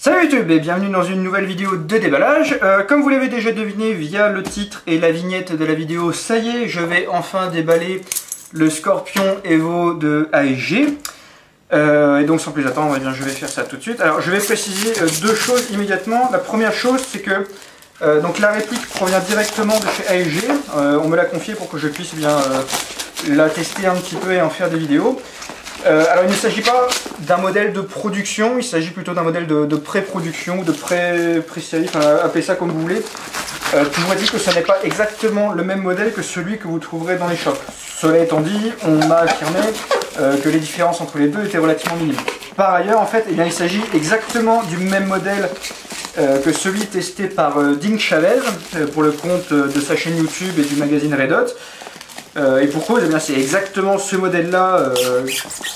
Salut YouTube et bienvenue dans une nouvelle vidéo de déballage. Comme vous l'avez déjà deviné via le titre et la vignette de la vidéo, ça y est, je vais enfin déballer le Scorpion Evo de AEG. Et donc sans plus attendre, eh bien, je vais faire ça tout de suite. Alors je vais préciser deux choses immédiatement. La première chose, c'est que donc la réplique provient directement de chez AEG. On me l'a confié pour que je puisse la tester un petit peu et en faire des vidéos. Alors il ne s'agit pas d'un modèle de production, il s'agit plutôt d'un modèle de pré-production, de pré-série, enfin appelez ça comme vous voulez. Toujours dit que ce n'est pas exactement le même modèle que celui que vous trouverez dans les shops. Cela étant dit, on m'a affirmé que les différences entre les deux étaient relativement minimes. Par ailleurs, en fait, eh bien, il s'agit exactement du même modèle que celui testé par Ding Chavez pour le compte de sa chaîne YouTube et du magazine Red Hot. Et pour cause, c'est exactement ce modèle-là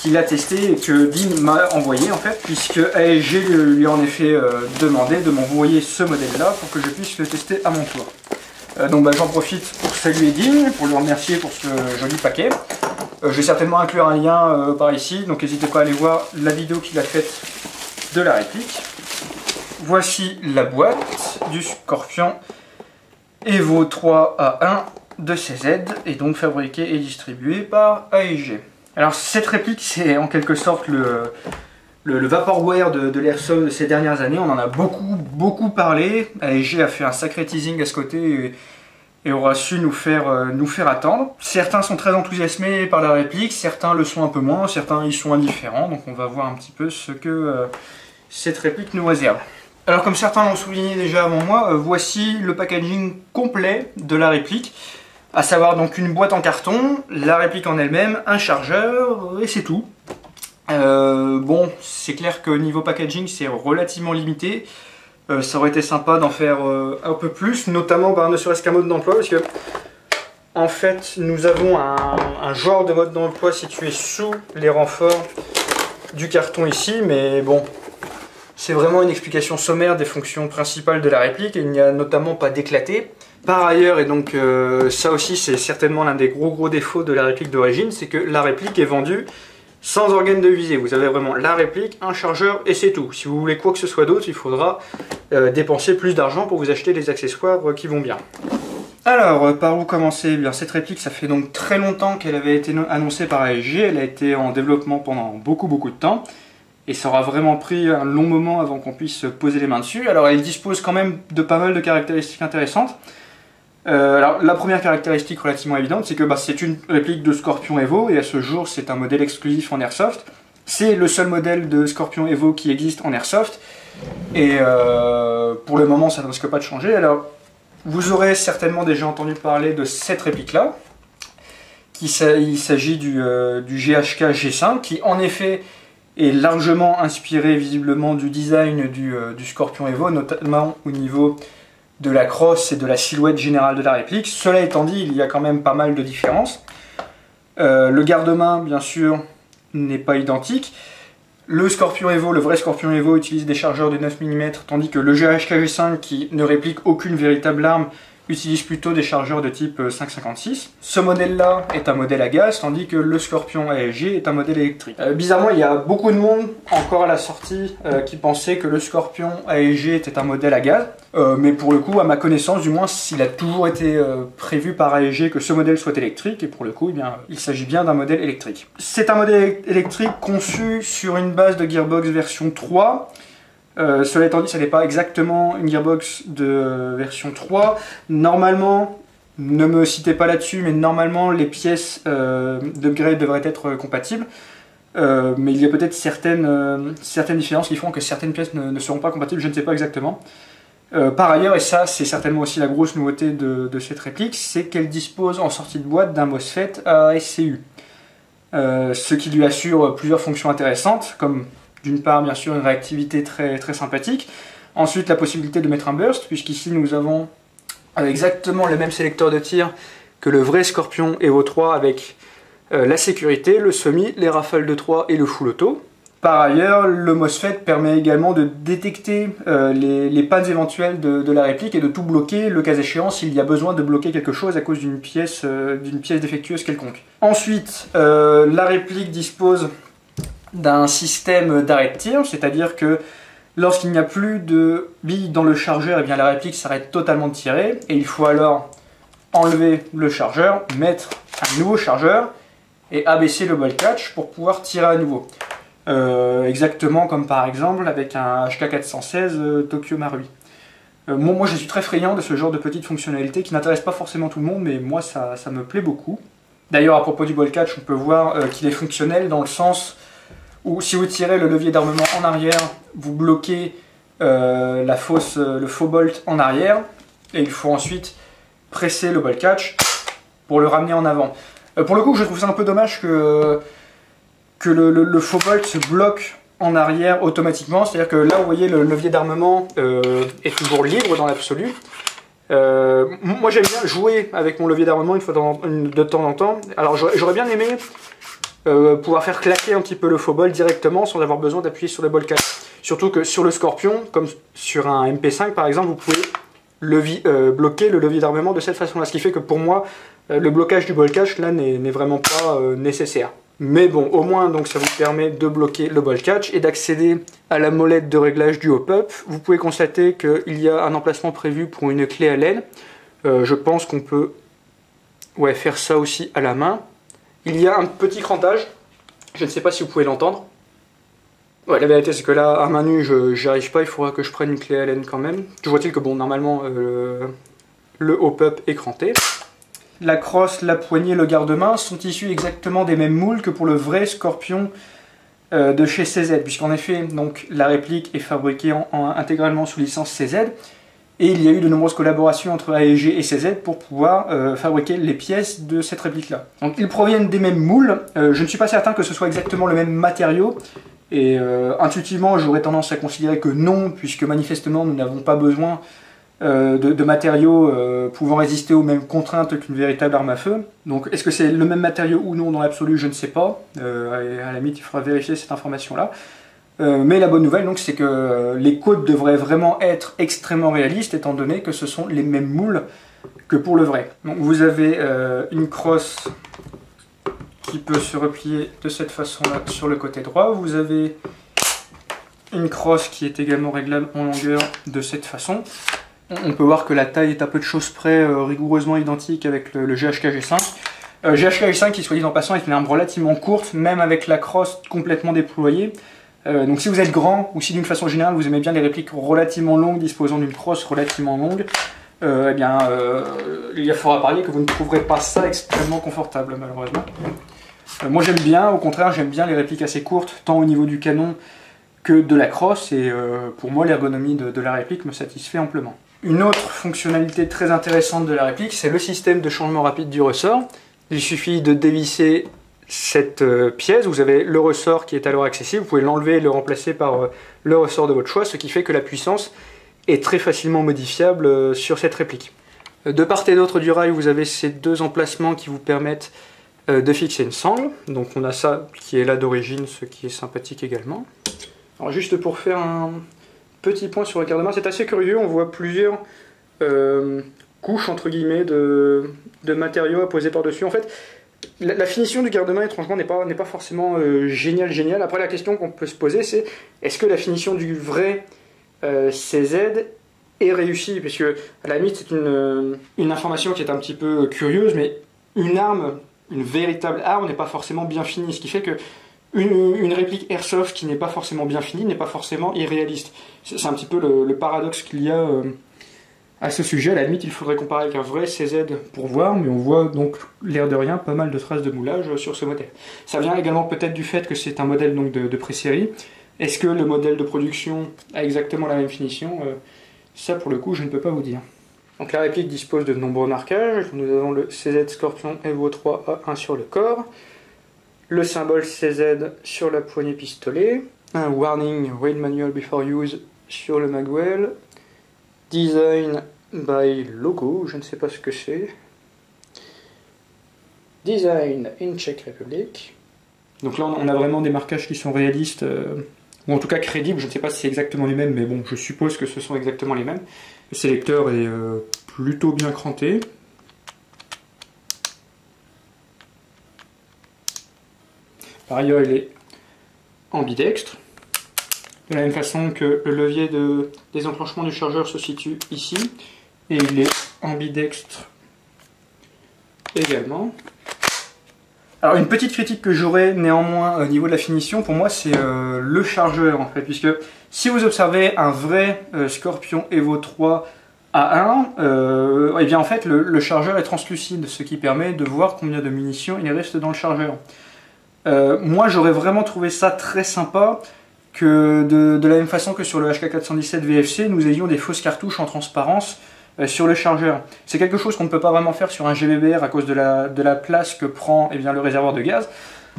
qu'il a testé et que Dean m'a envoyé en fait, puisque AEG lui a en effet demandé de m'envoyer ce modèle-là pour que je puisse le tester à mon tour. Donc j'en profite pour saluer Dean, pour le remercier pour ce joli paquet. Je vais certainement inclure un lien par ici, donc n'hésitez pas à aller voir la vidéo qu'il a faite de la réplique. Voici la boîte du Scorpion Evo 3A1 de CZ et donc fabriqué et distribué par AEG. Alors cette réplique, c'est en quelque sorte le vaporware de l'airsoft de ces dernières années. On en a beaucoup parlé. AEG a fait un sacré teasing à ce côté et aura su nous faire attendre. Certains sont très enthousiasmés par la réplique, certains le sont un peu moins, certains y sont indifférents. Donc on va voir un petit peu ce que cette réplique nous réserve. Alors comme certains l'ont souligné déjà avant moi, voici le packaging complet de la réplique. À savoir donc une boîte en carton, la réplique en elle-même, un chargeur, et c'est tout. Bon, c'est clair que niveau packaging, c'est relativement limité. Ça aurait été sympa d'en faire un peu plus, notamment ne serait-ce qu'un mode d'emploi, parce que en fait, nous avons un genre de mode d'emploi situé sous les renforts du carton ici, mais bon, c'est vraiment une explication sommaire des fonctions principales de la réplique, et il n'y a notamment pas d'éclaté. Par ailleurs, et donc ça aussi c'est certainement l'un des gros défauts de la réplique d'origine, c'est que la réplique est vendue sans organe de visée. Vous avez vraiment la réplique, un chargeur et c'est tout. Si vous voulez quoi que ce soit d'autre, il faudra dépenser plus d'argent pour vous acheter des accessoires qui vont bien. Alors, par où commencer? Bien, cette réplique, ça fait donc très longtemps qu'elle avait été annoncée par AEG, elle a été en développement pendant beaucoup de temps. Et ça aura vraiment pris un long moment avant qu'on puisse poser les mains dessus. Alors elle dispose quand même de pas mal de caractéristiques intéressantes. Alors la première caractéristique relativement évidente, c'est que c'est une réplique de Scorpion Evo et à ce jour c'est un modèle exclusif en Airsoft. C'est le seul modèle de Scorpion Evo qui existe en Airsoft et pour le moment ça ne risque pas de changer. Alors vous aurez certainement déjà entendu parler de cette réplique là. Il s'agit du GHK G5 qui en effet est largement inspiré visiblement du design du Scorpion Evo, notamment au niveau de la crosse et de la silhouette générale de la réplique. Cela étant dit, il y a quand même pas mal de différences. Le garde-main, bien sûr, n'est pas identique. Le Scorpion Evo, le vrai Scorpion Evo, utilise des chargeurs de 9 mm, tandis que le GHK G5, qui ne réplique aucune véritable arme, utilise plutôt des chargeurs de type 5,56. Ce modèle-là est un modèle à gaz, tandis que le Scorpion AEG est un modèle électrique. Bizarrement, il y a beaucoup de monde, encore à la sortie, qui pensait que le Scorpion AEG était un modèle à gaz. Mais pour le coup, à ma connaissance, du moins, il a toujours été prévu par AEG que ce modèle soit électrique, et pour le coup, eh bien, il s'agit bien d'un modèle électrique. C'est un modèle électrique conçu sur une base de gearbox version 3, cela étant dit, ce n'est pas exactement une gearbox de version 3. Normalement, ne me citez pas là-dessus, mais normalement les pièces d'upgrade devraient être compatibles. Mais il y a peut-être certaines différences qui font que certaines pièces ne seront pas compatibles, je ne sais pas exactement. Par ailleurs, et ça c'est certainement aussi la grosse nouveauté de cette réplique, c'est qu'elle dispose en sortie de boîte d'un MOSFET à SCU. Ce qui lui assure plusieurs fonctions intéressantes, comme d'une part, bien sûr, une réactivité très sympathique. Ensuite, la possibilité de mettre un burst, puisqu'ici, nous avons exactement le même sélecteur de tir que le vrai Scorpion Evo 3 avec la sécurité, le semi, les rafales de 3 et le full auto. Par ailleurs, le MOSFET permet également de détecter les pannes éventuelles de la réplique et de tout bloquer, le cas échéant, s'il y a besoin de bloquer quelque chose à cause d'une pièce défectueuse quelconque. Ensuite, la réplique dispose d'un système d'arrêt de tir, c'est-à-dire que Lorsqu'il n'y a plus de billes dans le chargeur, et bien la réplique s'arrête totalement de tirer et il faut alors enlever le chargeur, mettre un nouveau chargeur et abaisser le ball catch pour pouvoir tirer à nouveau. Exactement comme par exemple avec un HK416 Tokyo Marui. Moi je suis très friand de ce genre de petites fonctionnalités qui n'intéressent pas forcément tout le monde, mais moi ça me plaît beaucoup. D'ailleurs à propos du ball catch, on peut voir qu'il est fonctionnel dans le sens où si vous tirez le levier d'armement en arrière, vous bloquez le faux bolt en arrière et il faut ensuite presser le ball catch pour le ramener en avant. Pour le coup, je trouve ça un peu dommage que le faux bolt se bloque en arrière automatiquement, c'est-à-dire que là, vous voyez, le levier d'armement est toujours libre dans l'absolu. Moi, j'aime bien jouer avec mon levier d'armement de temps en temps. Alors, j'aurais bien aimé pouvoir faire claquer un petit peu le faux bolt directement sans avoir besoin d'appuyer sur le ball catch. Surtout que sur le Scorpion, comme sur un MP5 par exemple, vous pouvez bloquer le levier d'armement de cette façon-là. Ce qui fait que pour moi, le blocage du ball catch là n'est vraiment pas nécessaire. Mais bon, au moins donc ça vous permet de bloquer le ball catch et d'accéder à la molette de réglage du hop-up. Vous pouvez constater qu'il y a un emplacement prévu pour une clé Allen. Je pense qu'on peut faire ça aussi à la main. Il y a un petit crantage, je ne sais pas si vous pouvez l'entendre. Ouais, la vérité c'est que là, à main nue, j'y arrive pas, il faudra que je prenne une clé Allen quand même. Toujours est-il que bon, normalement, le hop-up est cranté. La crosse, la poignée, le garde-main sont issus exactement des mêmes moules que pour le vrai Scorpion de chez CZ, puisqu'en effet, donc, la réplique est fabriquée intégralement sous licence CZ. Et il y a eu de nombreuses collaborations entre AEG et CZ pour pouvoir fabriquer les pièces de cette réplique-là. Donc ils proviennent des mêmes moules. Je ne suis pas certain que ce soit exactement le même matériau. Et intuitivement, j'aurais tendance à considérer que non, puisque manifestement, nous n'avons pas besoin de matériaux pouvant résister aux mêmes contraintes qu'une véritable arme à feu. Donc est-ce que c'est le même matériau ou non dans l'absolu, je ne sais pas. À la limite, il faudra vérifier cette information-là. Mais la bonne nouvelle, donc, c'est que les côtes devraient vraiment être extrêmement réalistes, étant donné que ce sont les mêmes moules que pour le vrai. Donc, vous avez une crosse qui peut se replier de cette façon-là sur le côté droit. Vous avez une crosse qui est également réglable en longueur de cette façon. On peut voir que la taille est à peu de choses près rigoureusement identique avec le GHK G5. GHK G5 qui, soit dit en passant, est une arme relativement courte, même avec la crosse complètement déployée. Donc si vous êtes grand, ou si d'une façon générale vous aimez bien les répliques relativement longues, disposant d'une crosse relativement longue, il faudra parier que vous ne trouverez pas ça extrêmement confortable, malheureusement. Moi j'aime bien, au contraire, j'aime bien les répliques assez courtes, tant au niveau du canon que de la crosse, et pour moi l'ergonomie de la réplique me satisfait amplement. Une autre fonctionnalité très intéressante de la réplique, c'est le système de changement rapide du ressort. Il suffit de dévisser cette pièce, vous avez le ressort qui est alors accessible, vous pouvez l'enlever et le remplacer par le ressort de votre choix, ce qui fait que la puissance est très facilement modifiable sur cette réplique. De part et d'autre du rail, vous avez ces deux emplacements qui vous permettent de fixer une sangle. Donc on a ça qui est là d'origine, ce qui est sympathique également. Alors juste pour faire un petit point sur le garde-main, c'est assez curieux, on voit plusieurs couches entre guillemets de matériaux à poser par-dessus. En fait, la finition du garde-main, étrangement, n'est pas forcément géniale. Après, la question qu'on peut se poser, c'est est-ce que la finition du vrai CZ est réussie? Parce que, à la limite, c'est une information qui est un petit peu curieuse, mais une arme, une véritable arme, n'est pas forcément bien finie. Ce qui fait que une réplique airsoft qui n'est pas forcément bien finie n'est pas forcément irréaliste. C'est un petit peu le paradoxe qu'il y a à ce sujet. À la limite, il faudrait comparer avec un vrai CZ pour voir, mais on voit donc, l'air de rien, pas mal de traces de moulage sur ce modèle. Ça vient également peut-être du fait que c'est un modèle donc, de pré-série. Est-ce que le modèle de production a exactement la même finition? Ça, pour le coup, je ne peux pas vous dire. Donc la réplique dispose de nombreux marquages. Nous avons le CZ Scorpion Evo 3A1 sur le corps, le symbole CZ sur la poignée pistolet, un warning read manual before use sur le magwell, design by logo, je ne sais pas ce que c'est, design in Czech Republic. Donc là on a vraiment des marquages qui sont réalistes, ou en tout cas crédibles. Je ne sais pas si c'est exactement les mêmes, mais bon, je suppose que ce sont exactement les mêmes. Le sélecteur est plutôt bien cranté. Par ailleurs, il est ambidextre. de la même façon que le levier de désenclenchement du chargeur se situe ici, et il est ambidextre également. Alors une petite critique que j'aurais néanmoins au niveau de la finition, pour moi c'est le chargeur en fait, puisque si vous observez un vrai Scorpion Evo 3 A1, et bien en fait le chargeur est translucide, ce qui permet de voir combien de munitions il reste dans le chargeur. Moi j'aurais vraiment trouvé ça très sympa que de la même façon que sur le HK417 VFC, nous ayons des fausses cartouches en transparence sur le chargeur. C'est quelque chose qu'on ne peut pas vraiment faire sur un GBBR à cause de la place que prend le réservoir de gaz.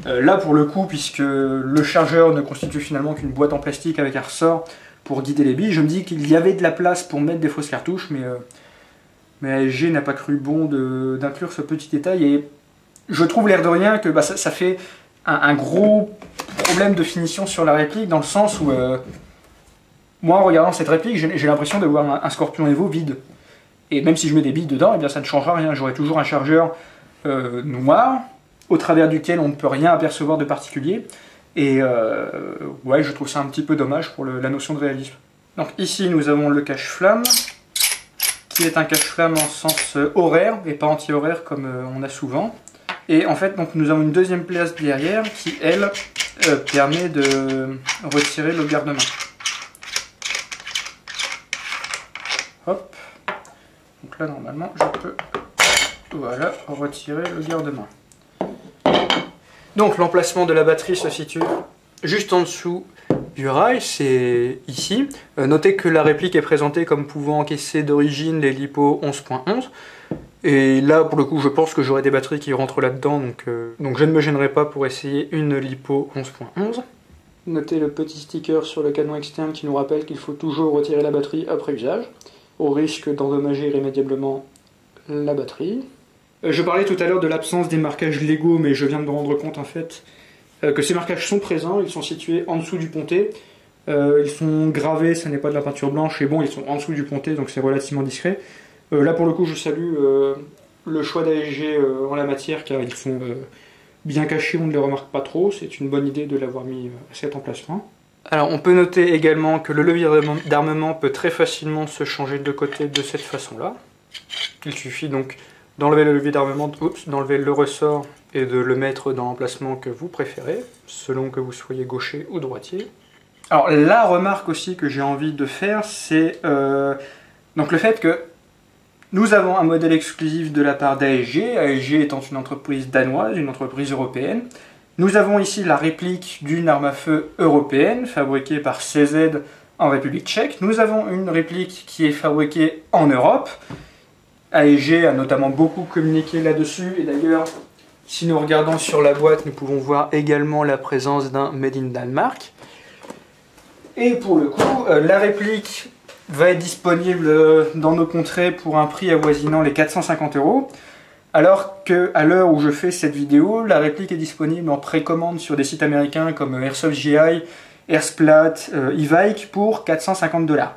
Là pour le coup, puisque le chargeur ne constitue finalement qu'une boîte en plastique avec un ressort pour guider les billes, je me dis qu'il y avait de la place pour mettre des fausses cartouches, mais ASG n'a pas cru bon d'inclure ce petit détail, et je trouve l'air de rien que ça fait un gros problème de finition sur la réplique, dans le sens où moi en regardant cette réplique, j'ai l'impression de voir un Scorpion Evo vide. Et même si je mets des billes dedans, ça ne changera rien. J'aurai toujours un chargeur noir, au travers duquel on ne peut rien apercevoir de particulier. Et ouais, je trouve ça un petit peu dommage pour la notion de réalisme. Donc ici, nous avons le cache-flamme, qui est un cache-flamme en sens horaire, et pas anti-horaire comme on a souvent. Et en fait, donc, nous avons une deuxième place derrière, qui, elle, permet de retirer le garde-main. Hop. Donc là, normalement, je peux retirer le garde-main. Donc, l'emplacement de la batterie se situe juste en dessous du rail, c'est ici. Notez que la réplique est présentée comme pouvant encaisser d'origine les LiPo 11.11. Et là, pour le coup, je pense que j'aurai des batteries qui rentrent là-dedans, donc je ne me gênerai pas pour essayer une LiPo 11.11. Notez le petit sticker sur le canon externe qui nous rappelle qu'il faut toujours retirer la batterie après usage, au risque d'endommager irrémédiablement la batterie. Je parlais tout à l'heure de l'absence des marquages Lego, mais je viens de me rendre compte en fait que ces marquages sont présents. Ils sont situés en dessous du pontet. Ils sont gravés, ce n'est pas de la peinture blanche, et bon, ils sont en dessous du pontet, donc c'est relativement discret. Là pour le coup je salue le choix d'ASG en la matière, car ils sont bien cachés, on ne les remarque pas trop. C'est une bonne idée de l'avoir mis à cet emplacement. Alors on peut noter également que le levier d'armement peut très facilement se changer de côté de cette façon là. Il suffit donc d'enlever le levier d'armement, d'enlever le ressort et de le mettre dans l'emplacement que vous préférez, selon que vous soyez gaucher ou droitier. Alors la remarque aussi que j'ai envie de faire, c'est donc le fait que nous avons un modèle exclusif de la part d'ASG, ASG étant une entreprise danoise, une entreprise européenne. Nous avons ici la réplique d'une arme à feu européenne, fabriquée par CZ en République tchèque. Nous avons une réplique qui est fabriquée en Europe. ASG a notamment beaucoup communiqué là-dessus, et d'ailleurs, si nous regardons sur la boîte, nous pouvons voir également la présence d'un Made in Denmark. Et pour le coup, la réplique va être disponible dans nos contrées pour un prix avoisinant les 450 €, alors qu'à l'heure où je fais cette vidéo, la réplique est disponible en précommande sur des sites américains comme Airsoft GI, Airsplat, Evike pour 450 $.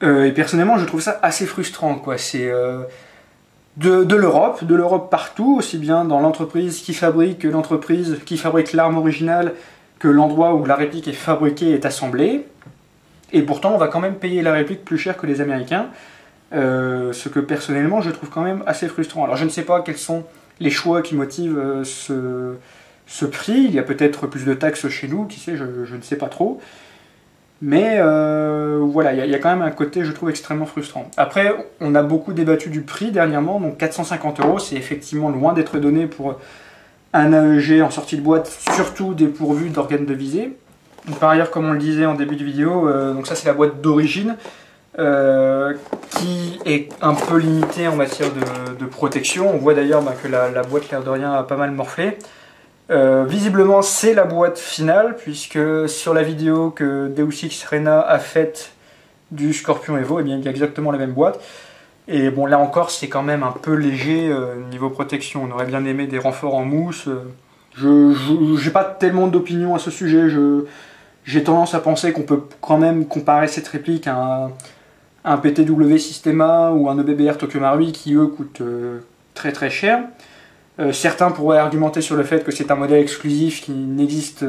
Et personnellement, je trouve ça assez frustrant, quoi. C'est de l'Europe partout, aussi bien dans l'entreprise qui fabrique que l'entreprise qui fabrique l'arme originale, que l'endroit où la réplique est fabriquée est assemblée. Et pourtant, on va quand même payer la réplique plus cher que les Américains, ce que personnellement, je trouve quand même assez frustrant. Alors, je ne sais pas quels sont les choix qui motivent ce prix. Il y a peut-être plus de taxes chez nous, qui sait, je ne sais pas trop. Mais voilà, il y a quand même un côté, je trouve, extrêmement frustrant. Après, on a beaucoup débattu du prix dernièrement, donc 450 €, c'est effectivement loin d'être donné pour un AEG en sortie de boîte, surtout dépourvu d'organes de visée. Par ailleurs, comme on le disait en début de vidéo, donc ça c'est la boîte d'origine, qui est un peu limitée en matière de protection. On voit d'ailleurs que la boîte, l'air de rien, a pas mal morflé. Visiblement c'est la boîte finale, puisque sur la vidéo que Deus Ex Rena a faite du Scorpion Evo, eh bien, il y a exactement la même boîte. Et bon, là encore c'est quand même un peu léger niveau protection. On aurait bien aimé des renforts en mousse. Je n'ai pas tellement d'opinion à ce sujet. J'ai tendance à penser qu'on peut quand même comparer cette réplique à un PTW Systema ou un EBBR Tokyo Marui qui eux coûtent très très cher. Certains pourraient argumenter sur le fait que c'est un modèle exclusif qui n'existe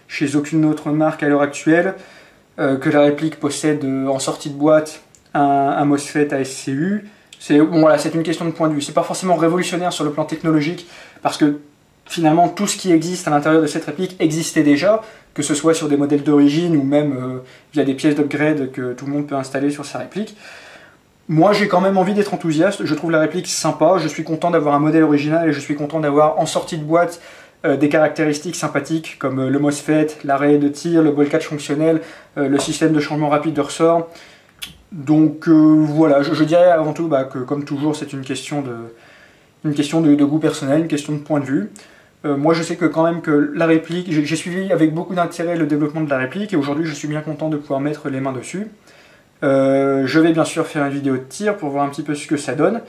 chez aucune autre marque à l'heure actuelle, que la réplique possède en sortie de boîte un MOSFET ASCU. Bon, voilà, c'est une question de point de vue. C'est pas forcément révolutionnaire sur le plan technologique, parce que finalement tout ce qui existe à l'intérieur de cette réplique existait déjà, que ce soit sur des modèles d'origine ou même via des pièces d'upgrade que tout le monde peut installer sur sa réplique. Moi j'ai quand même envie d'être enthousiaste, je trouve la réplique sympa, je suis content d'avoir un modèle original et je suis content d'avoir en sortie de boîte des caractéristiques sympathiques comme le MOSFET, l'arrêt de tir, le ball catch fonctionnel, le système de changement rapide de ressort. Donc voilà, je dirais avant tout que comme toujours c'est une question de goût personnel, une question de point de vue. Moi je sais que quand même que la réplique, j'ai suivi avec beaucoup d'intérêt le développement de la réplique et aujourd'hui je suis bien content de pouvoir mettre les mains dessus. Je vais bien sûr faire une vidéo de tir pour voir un petit peu ce que ça donne.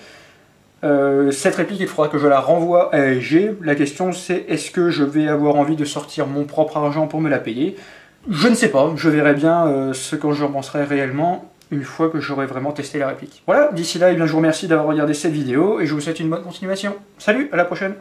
Cette réplique, il faudra que je la renvoie à ASG. La question c'est, est-ce que je vais avoir envie de sortir mon propre argent pour me la payer? Je ne sais pas, je verrai bien ce que je penserai réellement une fois que j'aurai vraiment testé la réplique. Voilà, d'ici là, je vous remercie d'avoir regardé cette vidéo et je vous souhaite une bonne continuation. Salut, à la prochaine!